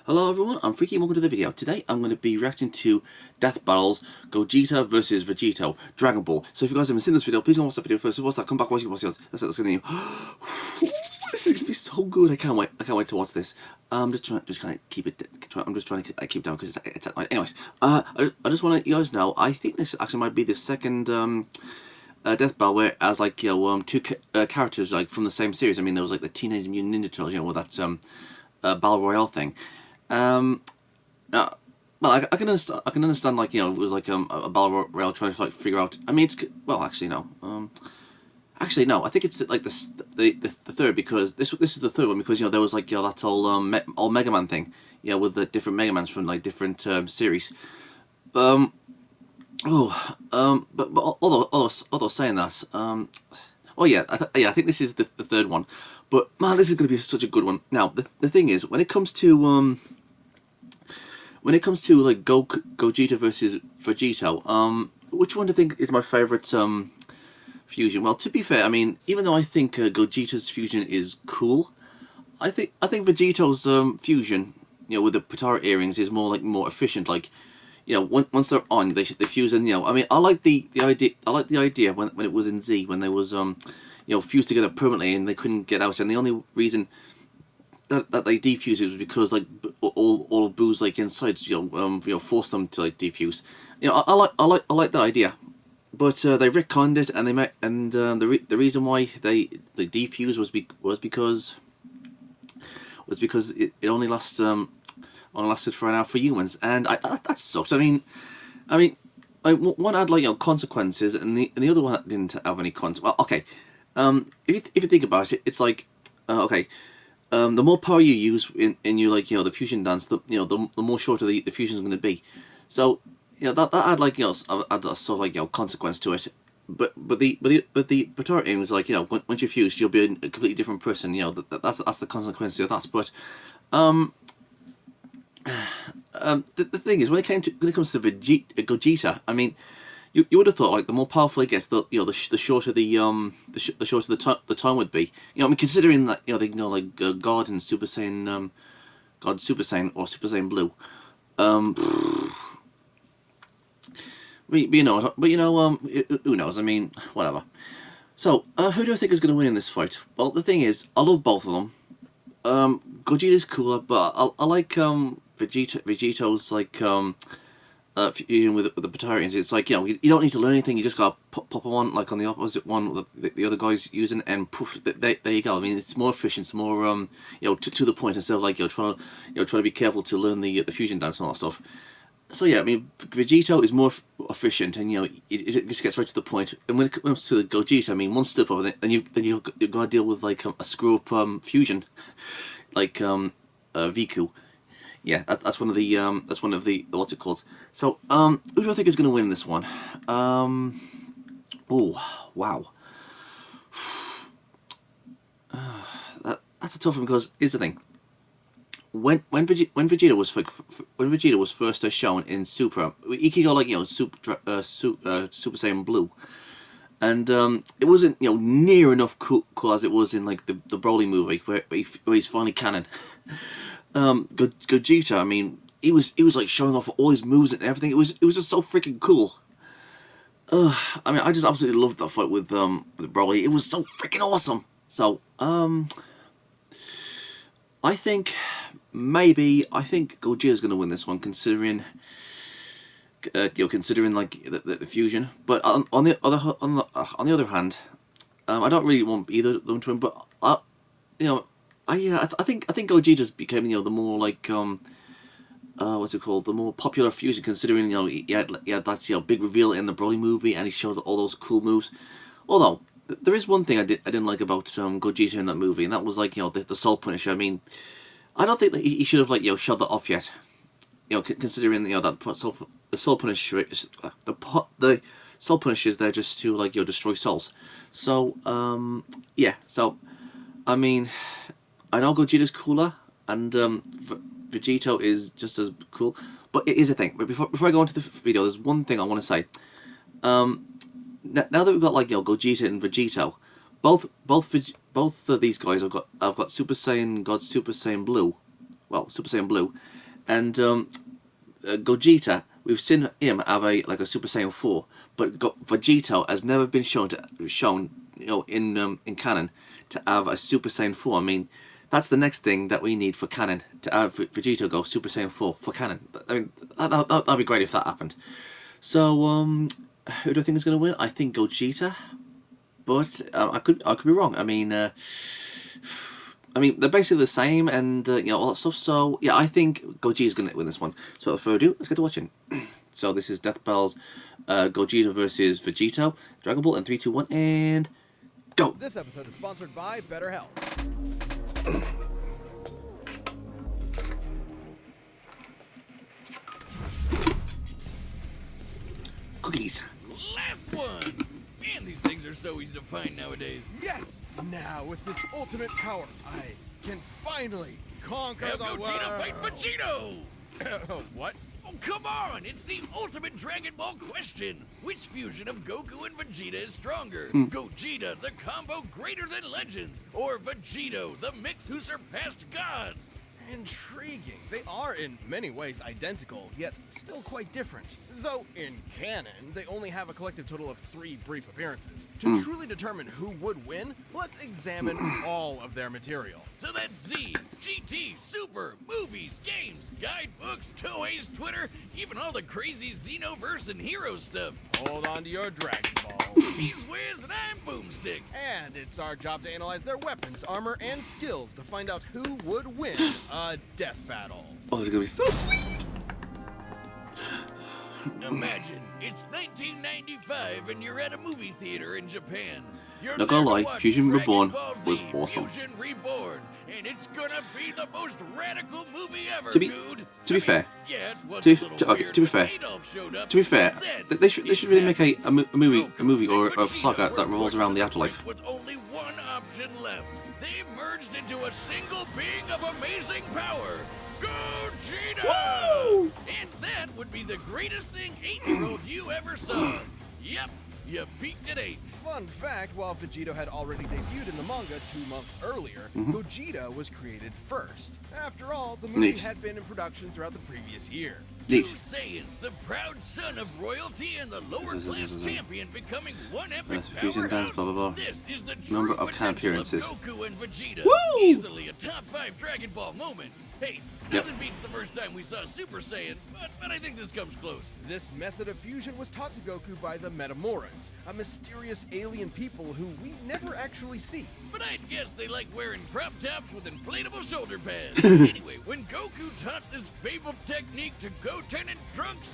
Hello everyone, I'm Freaky and welcome to the video. Today I'm going to be reacting to Death Battles, Gogeta versus Vegito, Dragon Ball. So if you guys haven't seen this video, please go watch that video first. So what's that? Come back, watch it, That's going to This is going to be so good. I can't wait to watch this. I'm just trying to keep it. I'm just trying to keep it down because it's at night. Anyways, I just want to let you guys know. I think this actually might be the second Death Battle where as like two characters like from the same series. I mean, there was like the Teenage Mutant Ninja Turtles, with that Battle Royale thing. Well, I can understand like it was like a battle royale trying to like figure out. I mean, well, actually no. Actually no. I think it's like the third because this is the third one because there was like that whole old Mega Man thing, with the different Mega Mans from like different series. But although saying that, oh yeah, I think this is the third one. But man, this is going to be such a good one. Now the thing is, when it comes to like Gogeta versus Vegito, which one do you think is my favourite fusion? Well, to be fair, I mean, even though I think Gogeta's fusion is cool, I think Vegito's fusion, with the Potara earrings, is more efficient. Like, once they're on, they fuse, and I mean, I like the idea. I like the idea when it was in Z, when they was fused together permanently and they couldn't get out, and the only reason that they defused it was because like all of Boo's like insides forced them to like defuse. I like that idea, but they retconned it and the reason why they defused was because it only lasted for an hour for humans, and that sucked. I mean, one had like consequences, and the other one didn't have any consequences. Well, okay, if you think about it, it's like okay. The more power you use in your the fusion dance, the more shorter the fusion is going to be. So that had like add a sort of like consequence to it. But the Potara aim was like once you fuse, you'll be a completely different person. That's the consequence of that. But the thing is, when it comes to Gogeta, I mean, you would have thought like the more powerful it gets, the shorter the shorter the time would be. I mean, considering that like God and Super Saiyan, God Super Saiyan or Super Saiyan Blue, who knows? I mean, whatever. So who do I think is going to win in this fight? Well, the thing is, I love both of them. Gogeta's cooler, but I like Vegito's like fusion with the Potarians. It's like you don't need to learn anything. You just gotta pop them on like on the opposite one the other guys using, and poof, there you go. I mean, it's more efficient, it's more to the point instead of like trying to be careful to learn the fusion dance and all that stuff. So yeah, I mean, Vegito is more efficient, and it just gets right to the point. And when it comes to the Gogeta, I mean, one step over it, and you've got to deal with like a screw up fusion, like Viku. Yeah, that's one of the what's it called? So who do I think is going to win this one? Oh wow, that's a tough one because here's the thing. When Vegeta was first shown in Super, he could go like Super Saiyan Blue, and it wasn't near enough cool as it was in like the Broly movie where he's finally canon. Gogeta, I mean, he was like showing off all his moves and everything. It was just so freaking cool. I mean, I just absolutely loved that fight with Broly. It was so freaking awesome. So I think Gogeta's gonna win this one, considering considering like the fusion. But on the other hand, I don't really want either of them to win. But I think Gogeta's became the more like what's it called, the more popular fusion, considering he had that big reveal in the Broly movie, and he showed all those cool moves. Although there is one thing I didn't like about Gogeta in that movie, and that was like the Soul Punisher. I mean, I don't think that he should have like showed that off yet. Considering that the Soul Punisher the Soul Punisher is there just to like destroy souls. So yeah. So I mean, I know Gogeta's cooler, and Vegito is just as cool. But it is a thing. But before I go into the video, there's one thing I want to say. Now that we've got like Gogeta and Vegito, both of these guys have got Super Saiyan God Super Saiyan Blue, well, Super Saiyan Blue, and Gogeta. We've seen him have a Super Saiyan 4, but Vagito has never been shown in canon to have a Super Saiyan 4. I mean, that's the next thing that we need for canon, to have Vegito go Super Saiyan 4 for canon. I mean, that'd be great if that happened. So, who do I think is going to win? I think Gogeta, but I could be wrong. I mean, they're basically the same, and all that stuff. So yeah, I think Gogeta's going to win this one. So without further ado, let's get to watching. So this is Death Battles, Gogeta versus Vegito. Dragon Ball in 3, 2, 1, and go. This episode is sponsored by BetterHelp. Cookies. Last one! Man, these things are so easy to find nowadays. Yes! Now, with this ultimate power, I can finally conquer Have the world. Gogeta fight Vegito! What? Oh, come on! It's the ultimate Dragon Ball question! Which fusion of Goku and Vegeta is stronger? Gogeta, the combo greater than legends, or Vegito, the mix who surpassed gods? Intriguing. They are in many ways identical, yet still quite different. Though in canon, they only have a collective total of 3 brief appearances. To truly determine who would win, let's examine all of their material. So that's Z, GT, Super, movies, games, guidebooks, toys, Twitter, even all the crazy Xenoverse and hero stuff. Hold on to your Dragon Ball. He's Wiz and I'm Boomstick. And it's our job to analyze their weapons, armor, and skills to find out who would win a death battle. Oh, this is gonna be so sweet. Imagine, it's 1995 and you're at a movie theater in Japan. You're Not gonna there to lie, watch Fusion Dragon Reborn Ball was Z, awesome. Fusion Reborn, and it's gonna be the most radical movie ever, To be fair, yeah, to be fair, they should really make a movie or a saga that revolves around the afterlife. With only one option left, they merged into a single being of amazing power. Gogeta! Woo! And that would be the greatest thing 8-year-old you ever saw. Yep, you peaked at 8. Fun fact, while Vegito had already debuted in the manga 2 months earlier, Gogeta was created first. After all, the movie Neat. had been in production throughout the previous year. Neat. Two Saiyans, the proud son of royalty and the lower class champion becoming one epic Fusion dance, powerhouse. blah, blah, blah. This is the true Number of canon potential appearances. of Goku and Vegeta. Woo! Easily a top 5 Dragon Ball moment. Hey, Yep. nothing beats the first time we saw Super Saiyan, but I think this comes close. This method of fusion was taught to Goku by the Metamorans, a mysterious alien people who we never actually see. But I'd guess they like wearing crop tops with inflatable shoulder pads. Anyway, when Goku taught this fabled technique to Goten and Trunks,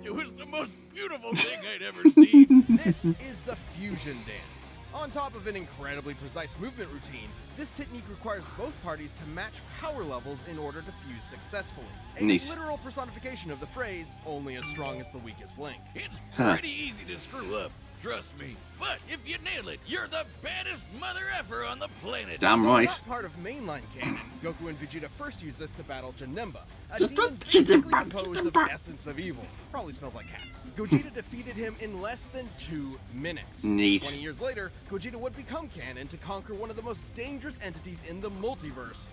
it was the most beautiful thing I'd ever seen. This is the fusion dance. On top of an incredibly precise movement routine, this technique requires both parties to match power levels in order to fuse successfully. A Neat. literal personification of the phrase, only as strong as the weakest link. It's pretty easy to screw up, trust me. But if you nail it, you're the baddest mother effer on the planet. Damn While right. not part of mainline canon, Goku and Vegeta first used this to battle Janemba, a demon basically composed of essence of evil. Probably smells like cats. Gogeta defeated him in less than 2 minutes. Neat. 20 years later, Gogeta would become canon to conquer one of the most dangerous entities in the multiverse,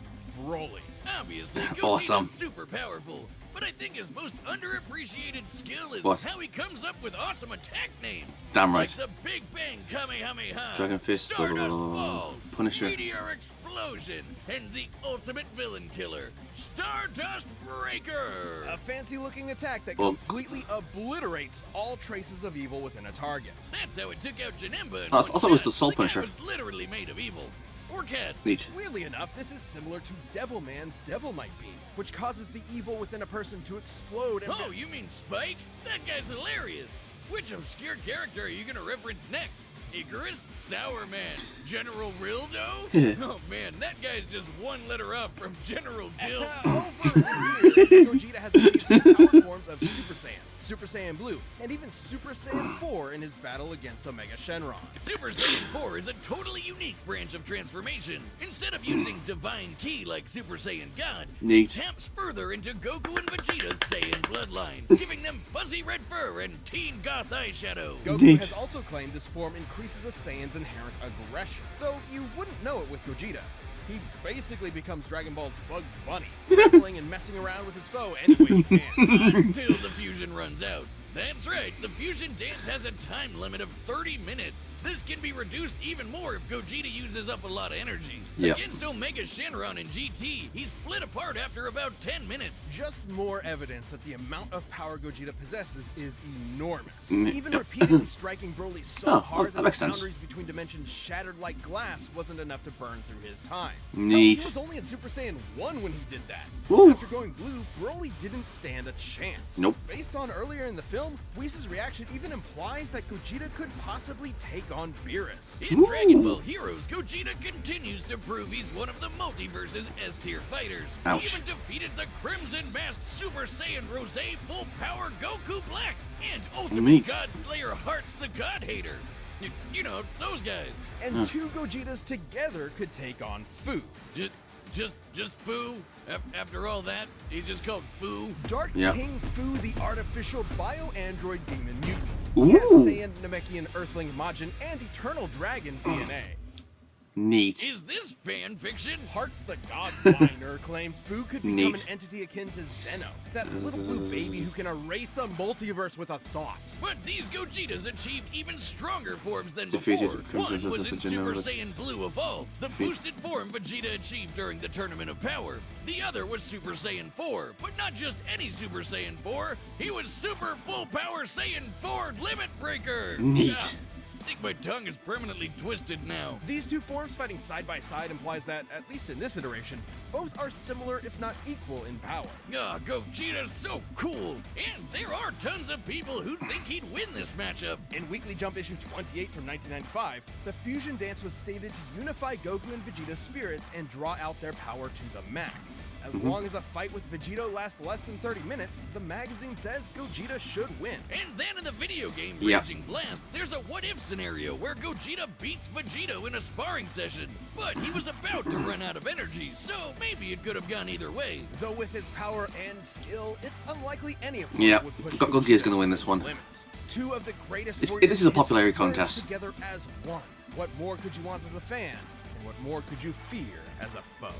Broly. Obviously, Goku's Awesome. super powerful, but I think his most underappreciated skill is What? how he comes up with awesome attack names. Damn right. Like the Big Bang Kamehameha, Dragon Fist, blah, blah, Stardust blah, blah, blah. Ball, Punisher. Meteor Explosion, and the ultimate villain killer, Stardust Breaker. A fancy-looking attack that Well- completely obliterates all traces of evil within a target. That's how it took out Janemba in I one thought it was shot. the Soul guy Punisher. was literally made of evil. Or cats. Neat. Weirdly enough, this is similar to Devilman's Devilmight Beam, which causes the evil within a person to explode and... Oh, you mean Spike? That guy's hilarious. Which obscure character are you gonna reference next? Icarus? Sour Man? General Rildo? Oh man, that guy's just one letter up from General Dill. Over the years, Gogeta has achieved the power forms of Super Saiyan, Super Saiyan Blue, and even Super Saiyan 4 in his battle against Omega Shenron. Super Saiyan 4 is a totally unique branch of transformation. Instead of using Divine Ki like Super Saiyan God, Neat. it taps further into Goku and Vegeta's Saiyan bloodline, giving them fuzzy red fur and teen goth eyeshadow. Goku Neat. has also claimed this form increases a Saiyan's inherent aggression, though you wouldn't know it with Gogeta. He basically becomes Dragon Ball's Bugs Bunny, grappling and messing around with his foe any way he can. Until the fusion runs out. That's right, the fusion dance has a time limit of 30 minutes. This can be reduced even more if Gogeta uses up a lot of energy. Yep. Against Omega Shenron in GT, he split apart after about 10 minutes. Just more evidence that the amount of power Gogeta possesses is enormous. Mm. Even repeatedly striking Broly so Oh, well, hard that that the makes sense. boundaries between dimensions shattered like glass wasn't enough to burn through his time. Neat. He was only in Super Saiyan 1 when he did that. Woo. After going blue, Broly didn't stand a chance. Nope. Based on earlier in the film, Whis' reaction even implies that Gogeta could possibly take on Beerus. In Dragon Ball Heroes, Gogeta continues to prove he's one of the multiverse's S-tier fighters. Ouch. He even defeated the Crimson Masked Super Saiyan Rose Full Power Goku Black and Ultimate Neat. God Slayer Hearts the God Hater. You know, those guys. And two Gogetas together could take on Fu. Just Fu? After all that, he's just called Fu? Dark Yeah. King Fu, the artificial bio-android demon mutant. Ooh. He has Saiyan, Namekian, Earthling, Majin, and Eternal Dragon DNA. Neat. Is this fan fiction? Hearts the Godfinder claimed Fu could become Neat. an entity akin to Zeno, that little blue baby who can erase a multiverse with a thought. But these Gogetas achieved even stronger forms than Defeated before. One Crimson was in Saiyajin Super Evolved. Saiyan Blue Evolved, the Defeat. boosted form Vegeta achieved during the Tournament of Power. The other was Super Saiyan 4, but not just any Super Saiyan 4. He was Super Full Power Saiyan 4 Limit Breaker. Neat. Ah, I think my tongue is permanently twisted now. These two forms fighting side by side implies that, at least in this iteration, both are similar if not equal in power. Ah, Gogeta's so cool. And there are tons of people who think he'd win this matchup. In Weekly Jump issue 28 from 1995, the fusion dance was stated to unify Goku and Vegeta's spirits and draw out their power to the max. As long as a fight with Vegito lasts less than 30 minutes, the magazine says Gogeta should win. And then in the video game Yep. Raging Blast, there's a what-if scenario where Gogeta beats Vegito in a sparring session. But he was about to run out of energy, so maybe it could have gone either way. Though with his power and skill, it's unlikely any of them Yep. would push Gogeta's Gogeta gonna win to this his one. limits. Two of the greatest This warriors is a in history popularity merged contest. together as one. What more could you want as a fan? And what more could you fear as a foe?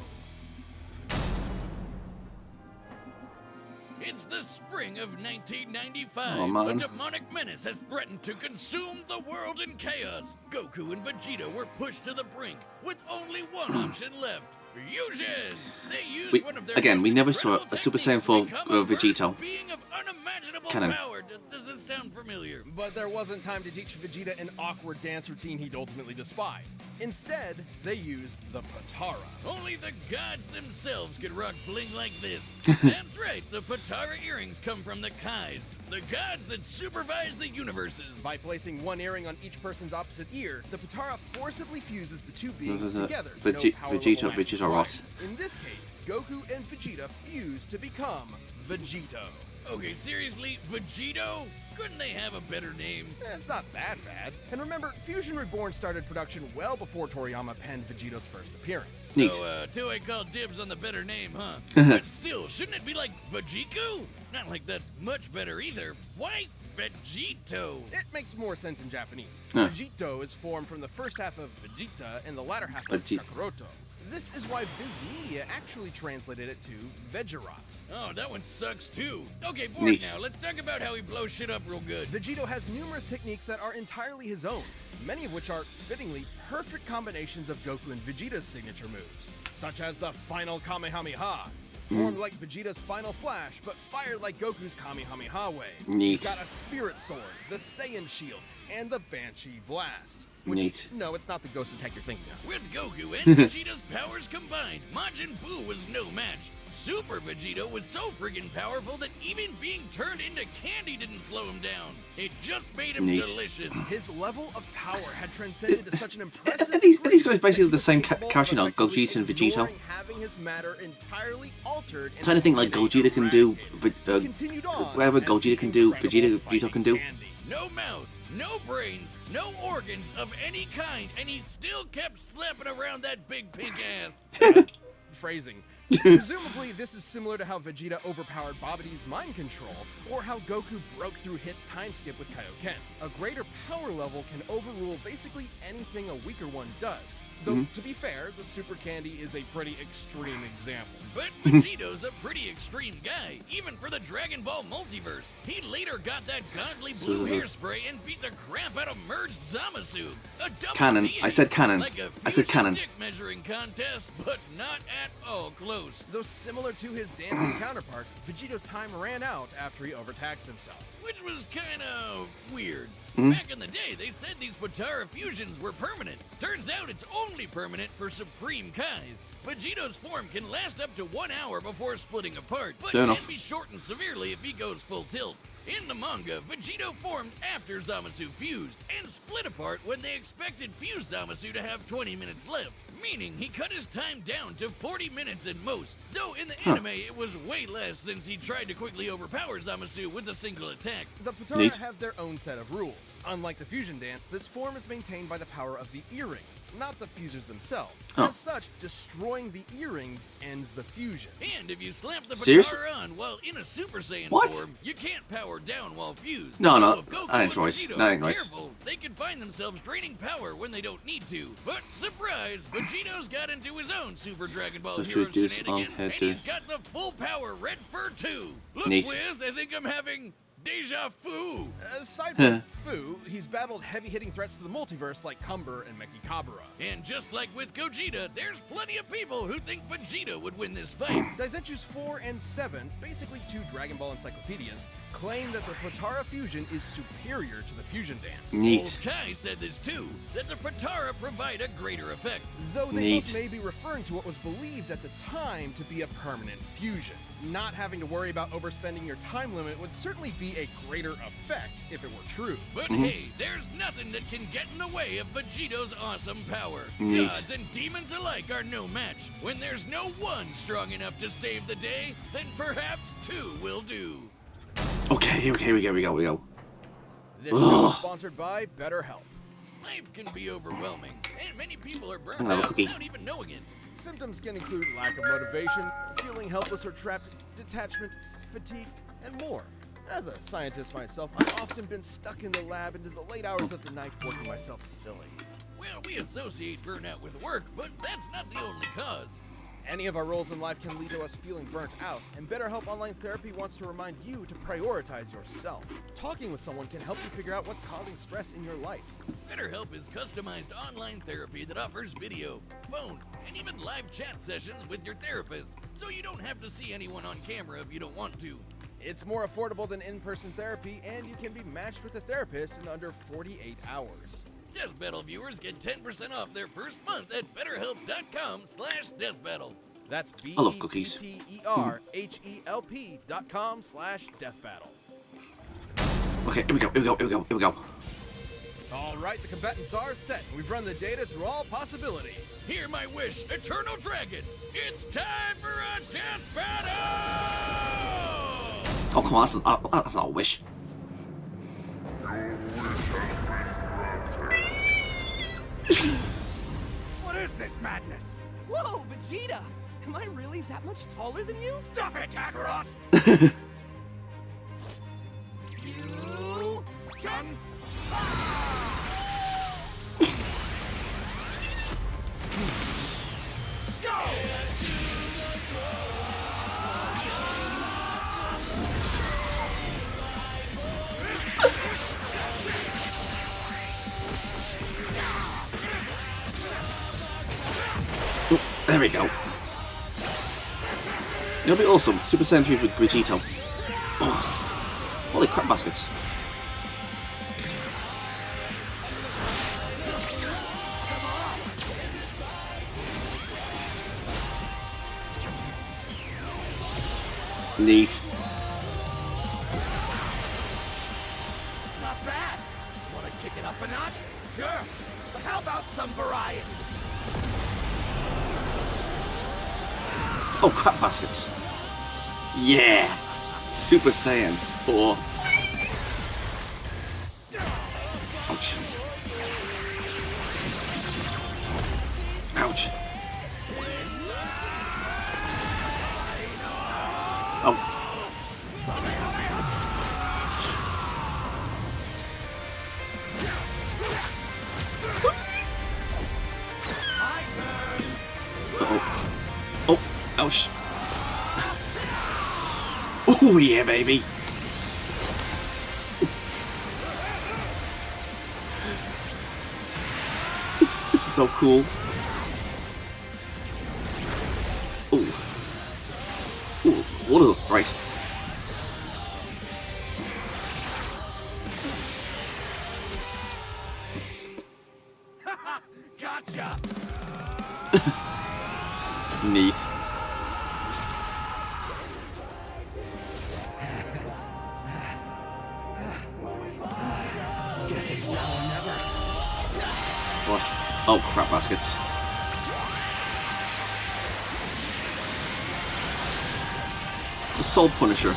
It's the spring of 1995. Oh, man. A demonic menace has threatened to consume the world in chaos. Goku and Vegeta were pushed to the brink, with only one option left. Fusion! They used one of their Again, most we never saw incredible a Super techniques Saiyan 4 to become a Vegito. first being of unimaginable Canon. power. Does this sound familiar? But there wasn't time to teach Vegeta an awkward dance routine he'd ultimately despise. Instead, they used the Patara. Only the gods themselves could rock bling like this. That's right, the Patara earrings come from the Kais, the gods that supervise the universes. By placing one earring on each person's opposite ear, the Patara forcibly fuses the two beings together. to no power level match Vegeta required. rot. In this case, Goku and Vegeta fuse to become Vegito. Okay, seriously, Vegito? Couldn't they have a better name? It's not that bad. And remember, Fusion Reborn started production well before Toriyama penned Vegito's first appearance. Neat. So, Toei called dibs on the better name, huh? But still, shouldn't it be like Vajiku? Not like that's much better either. Why Vegito? It makes more sense in Japanese. Huh. Vegito is formed from the first half of Vegeta and the latter half of Vegeta. Kakaroto. This is why Viz Media actually translated it to Vegerot. Oh, that one sucks too. Okay, bored Neat. now. Let's talk about how he blows shit up real good. Vegito has numerous techniques that are entirely his own, many of which are, fittingly, perfect combinations of Goku and Vegeta's signature moves, such as the Final Kamehameha, formed like Vegeta's Final Flash, but fired like Goku's Kamehameha way. Neat. He's got a Spirit Sword, the Saiyan Shield, and the Banshee Blast. Which, Neat. No, it's not the ghost attack you're thinking of. With Goku and Vegeta's powers combined, Majin Buu was no match. Super Vegito was so friggin' powerful that even being turned into candy didn't slow him down. It just made him Neat. delicious. His level of power had transcended to such an impressive Are these degree guys basically the same that he was character, you know, capable of Gogeta and Vegito? ignoring having his matter entirely altered So anything like Gogeta can do, continued on whatever as Gogeta the can do, incredible Vegito can do. fighting candy. No mouth, no brains, no organs of any kind, and he still kept slapping around that big pink ass. Phrasing. Presumably, this is similar to how Vegeta overpowered Babidi's mind control, or how Goku broke through Hit's time skip with Kaioken. A greater power level can overrule basically anything a weaker one does. Though, to be fair, the Super Candy is a pretty extreme example. But Vegito's a pretty extreme guy, even for the Dragon Ball multiverse. He later got that godly blue hairspray and beat the crap out of merged Zamasu. A double Canon. deity, I said canon. Like a I said fusion canon. dick measuring contest, but not at all close. Though similar to his dancing counterpart, Vegito's time ran out after he overtaxed himself. Which was kinda weird. Back in the day, they said these Potara fusions were permanent. Turns out it's only permanent for Supreme Kais. Vegito's form can last up to 1 hour before splitting apart, but Fair can enough. be shortened severely if he goes full tilt. In the manga, Vegito formed after Zamasu fused, and split apart when they expected fused Zamasu to have 20 minutes left, meaning he cut his time down to 40 minutes at most, though in the anime it was way less since he tried to quickly overpower Zamasu with a single attack. The Potara Neat. have their own set of rules. Unlike the fusion dance, this form is maintained by the power of the earrings, not the fusers themselves. Oh. As such, destroying the earrings ends the fusion. And if you slap the Serious? Potara on while in a Super Saiyan What? form, you can't power down while fused. No, no, So if Goku I ain't and right. Vegito No, I are ain't right. careful, they can find themselves draining power when they don't need to. But surprise, Vegito's got into his own Super Dragon Ball Let's Hero reduce shenanigans, head and to- he's got the full power Red Fur too. Look, Neat. Wiz, I think I'm having deja vu. Aside from Fu, he's battled heavy-hitting threats to the multiverse like Cumber and Mekikabura. And just like with Gogeta, there's plenty of people who think Vegeta would win this fight. Daizenshus 4 and 7, basically two Dragon Ball encyclopedias, claim that the Potara fusion is superior to the fusion dance. Neat. Old Kai said this too, that the Potara provide a greater effect. Though they Neat. both may be referring to what was believed at the time to be a permanent fusion. Not having to worry about overspending your time limit would certainly be a greater effect if it were true. But hey, there's nothing that can get in the way of Vegito's awesome power. Neat. Gods and demons alike are no match. When there's no one strong enough to save the day, then perhaps two will do. Okay, here we go. This show is sponsored by BetterHelp. Life can be overwhelming, and many people are I'm burned gonna have a out cookie. without even knowing it. Symptoms can include lack of motivation, feeling helpless or trapped, detachment, fatigue, and more. As a scientist myself, I've often been stuck in the lab into the late hours of the night working myself silly. Well, we associate burnout with work, but that's not the only cause. Any of our roles in life can lead to us feeling burnt out, and BetterHelp Online Therapy wants to remind you to prioritize yourself. Talking with someone can help you figure out what's causing stress in your life. BetterHelp is customized online therapy that offers video, phone, and even live chat sessions with your therapist, so you don't have to see anyone on camera if you don't want to. It's more affordable than in-person therapy, and you can be matched with a therapist in under 48 hours. Death Battle viewers get 10% off their first month at betterhelp.com/deathbattle. That's I love cookies. BetterHelp.com/deathbattle. Okay, here we go. All right, the combatants are set. We've run the data through all possibilities. Hear my wish, Eternal Dragon! It's time for a death battle! Oh, come on, that's not a wish. What is this madness? Whoa, Vegeta! Am I really that much taller than you? Stuff it, Kakarot! You can There we go. It'll be awesome. Super Saiyan 3 with Vegito. Oh. Holy crap baskets. Neat. Not bad. Want to kick it up a notch? Sure. But how about some variety? Oh, crap baskets. Yeah. Super Saiyan 4. Ouch. Ouch. Oh. Uh-oh. Oh, ouch. Oh, yeah, baby. This is so cool. Ooh. Ooh, water, right. Gotcha. Neat. Guess it's now or never. What? Oh, crap baskets. The Soul Punisher.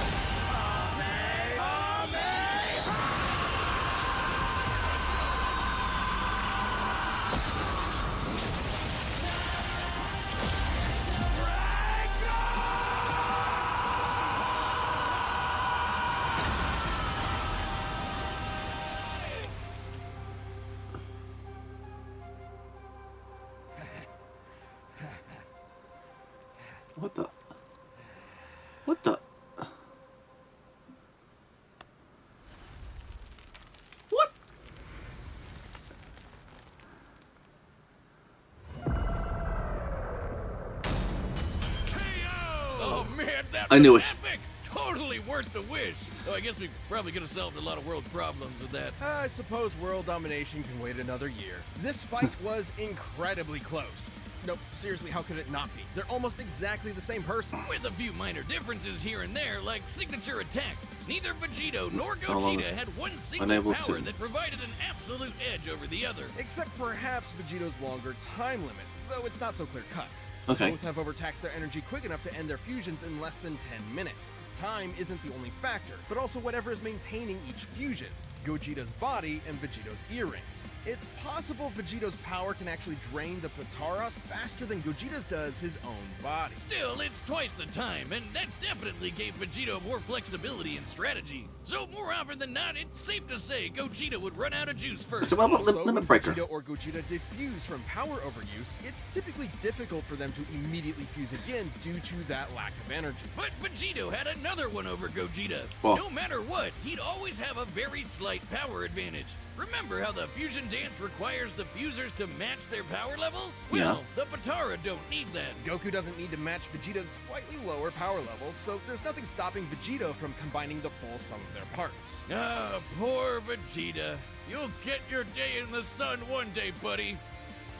What the? What the? What? Oh man, that I knew was it. epic! Totally worth the wish. Oh, I guess we probably could have solved a lot of world problems with that. I suppose world domination can wait another year. This fight was incredibly close. Nope, seriously, how could it not be? They're almost exactly the same person. With a few minor differences here and there, like signature attacks. Neither Vegito nor Hold on. Gogeta had one single Unable power to- that provided an absolute edge over the other. Except perhaps Vegito's longer time limit, though it's not so clear cut. Okay. Both have overtaxed their energy quick enough to end their fusions in less than 10 minutes. Time isn't the only factor, but also whatever is maintaining each fusion. Gogeta's body and Vegito's earrings. It's possible Vegito's power can actually drain the Potara faster than Gogeta's does his own body. Still, it's twice the time, and that definitely gave Vegito more flexibility and strategy. So more often than not, it's safe to say Gogeta would run out of juice first. So what about Also, Limit when Breaker? Vegito or Gogeta diffuse from power overuse, it's typically difficult for them to immediately fuse again due to that lack of energy. But Vegito had another one over Gogeta. Well- No matter what, he'd always have a very slight power advantage. Remember how the fusion dance requires the fusers to match their power levels? Well, the Potara don't need that. Goku doesn't need to match Vegito's slightly lower power levels, so there's nothing stopping Vegito from combining the full sum of their parts. Ah, poor Vegeta. You'll get your day in the sun one day, buddy.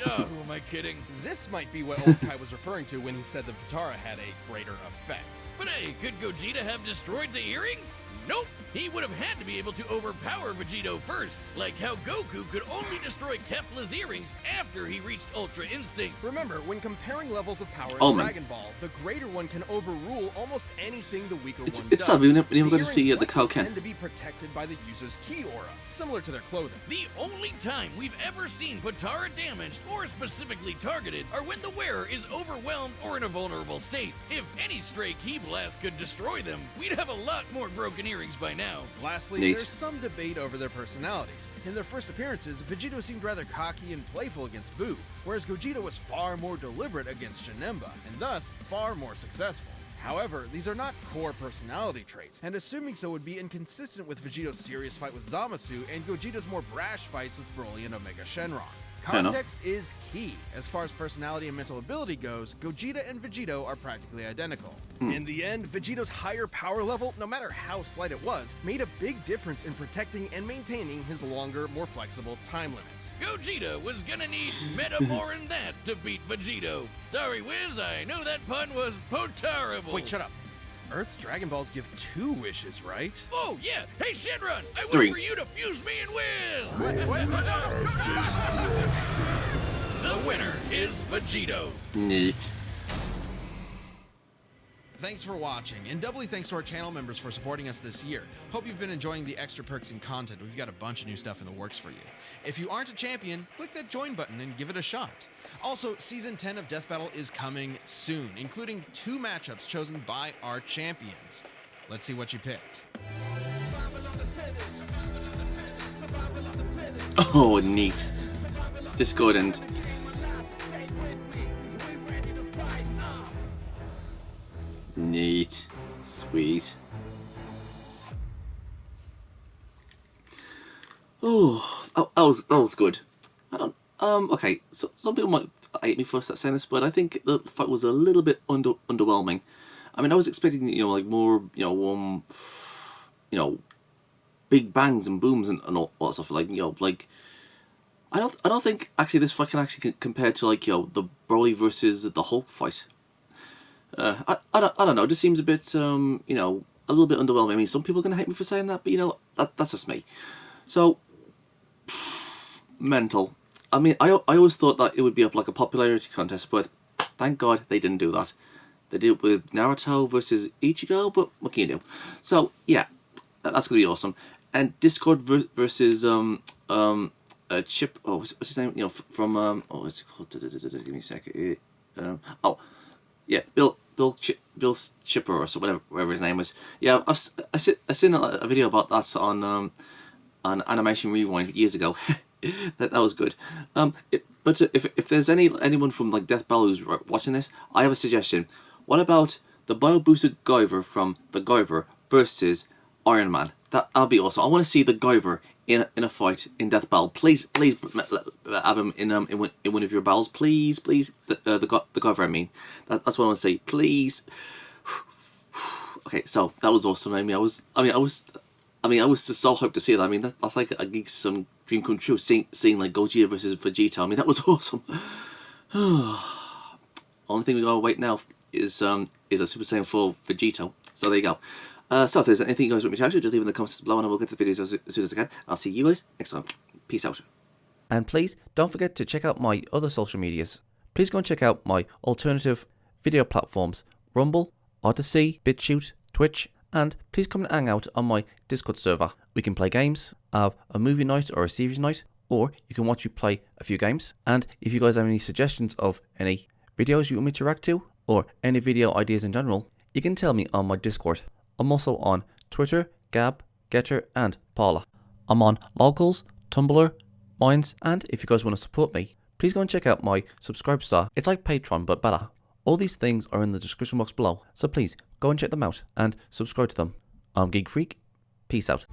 Oh, who am I kidding? This might be what Old Kai was referring to when he said the Potara had a greater effect. But hey, could Gogeta have destroyed the earrings? Nope. He would have had to be able to overpower Vegito first, like how Goku could only destroy Kefla's earrings after he reached Ultra Instinct. Remember, when comparing levels of power in Omen. Dragon Ball, the greater one can overrule almost anything the weaker It's one sad. does. We never got to earrings see the likely Kalken. tend to be protected by the user's ki aura, similar to their clothing. The only time we've ever seen Potara damaged or specifically targeted are when the wearer is overwhelmed or in a vulnerable state. If any stray ki blast could destroy them, we'd have a lot more broken earrings by now. Lastly, Neat. there's some debate over their personalities. In their first appearances, Vegito seemed rather cocky and playful against Boo, whereas Gogeta was far more deliberate against Janemba, and thus far more successful. However, these are not core personality traits, and assuming so would be inconsistent with Vegito's serious fight with Zamasu and Gogeta's more brash fights with Broly and Omega Shenron. Fair enough. Context is key. As far as personality and mental ability goes, Gogeta and Vegito are practically identical. In the end, Vegito's higher power level, no matter how slight it was, made a big difference in protecting and maintaining his longer, more flexible time limit. Gogeta was gonna need meta more than that to beat Vegito. Sorry, Wiz, I know that pun was potarible. Wait, shut up. Earth's Dragon Balls give 2 wishes, right? Oh, yeah. Hey, Shenron, I 3. wish for you to fuse me and win. The winner is Vagito. Neat. Thanks for watching, and doubly thanks to our channel members for supporting us this year. Hope you've been enjoying the extra perks and content. We've got a bunch of new stuff in the works for you. If you aren't a champion, click that join button and give it a shot. Also, Season 10 of Death Battle is coming soon, including 2 matchups chosen by our champions. Let's see what you picked. Oh, neat. Discordant. Neat. Sweet. Oh, that was good. I don't. Okay. So some people might hate me for saying this, but I think the fight was a little bit underwhelming. I mean, I was expecting like more big bangs and booms and all that stuff. Like like I don't think actually this fight can actually compare to like the Broly versus the Hulk fight. I don't know. It just seems a bit a little bit underwhelming. I mean, some people are gonna hate me for saying that, but that's just me. So mental. I mean, I always thought that it would be like a popularity contest, but thank God they didn't do that. They did it with Naruto versus Ichigo, but what can you do? So yeah, that's gonna be awesome. And Discord versus Chip. Oh, what's his name? From what's it called? Give me a second. Yeah, Bill Chipper or so whatever his name was. Yeah, I seen a video about that on Animation Rewind years ago. that was good. But if there's anyone from like Death Battle who's watching this, I have a suggestion. What about the bio boosted Guyver from the Guyver versus Iron Man? That'll be awesome. I want to see the Guyver in a fight in Death Battle. Please have him in one of your battles. Please, the Guyver. I mean, that's what I want to say. Please. Okay, so that was awesome. I was just so hyped to see that. I mean, that's like some dream come true. Seeing like Gogeta versus Vegeta. I mean, that was awesome. Only thing we gotta wait now is a Super Saiyan 4 Vegito. So there you go. So if there's anything you guys want me to ask, just leave in the comments below and I will get to the videos as soon as I can. I'll see you guys next time. Peace out. And please don't forget to check out my other social medias. Please go and check out my alternative video platforms: Rumble, Odyssey, BitChute, Twitch, and please come and hang out on my Discord server. We can play games, have a movie night or a series night, or you can watch me play a few games. And if you guys have any suggestions of any videos you want me to react to, or any video ideas in general, you can tell me on my Discord. I'm also on Twitter, Gab, Getter, and Paula. I'm on Locals, Tumblr, Minds, and if you guys want to support me, please go and check out my Subscribe Star. It's like Patreon, but better. All these things are in the description box below, so please go and check them out and subscribe to them. I'm Geek Freak. Peace out.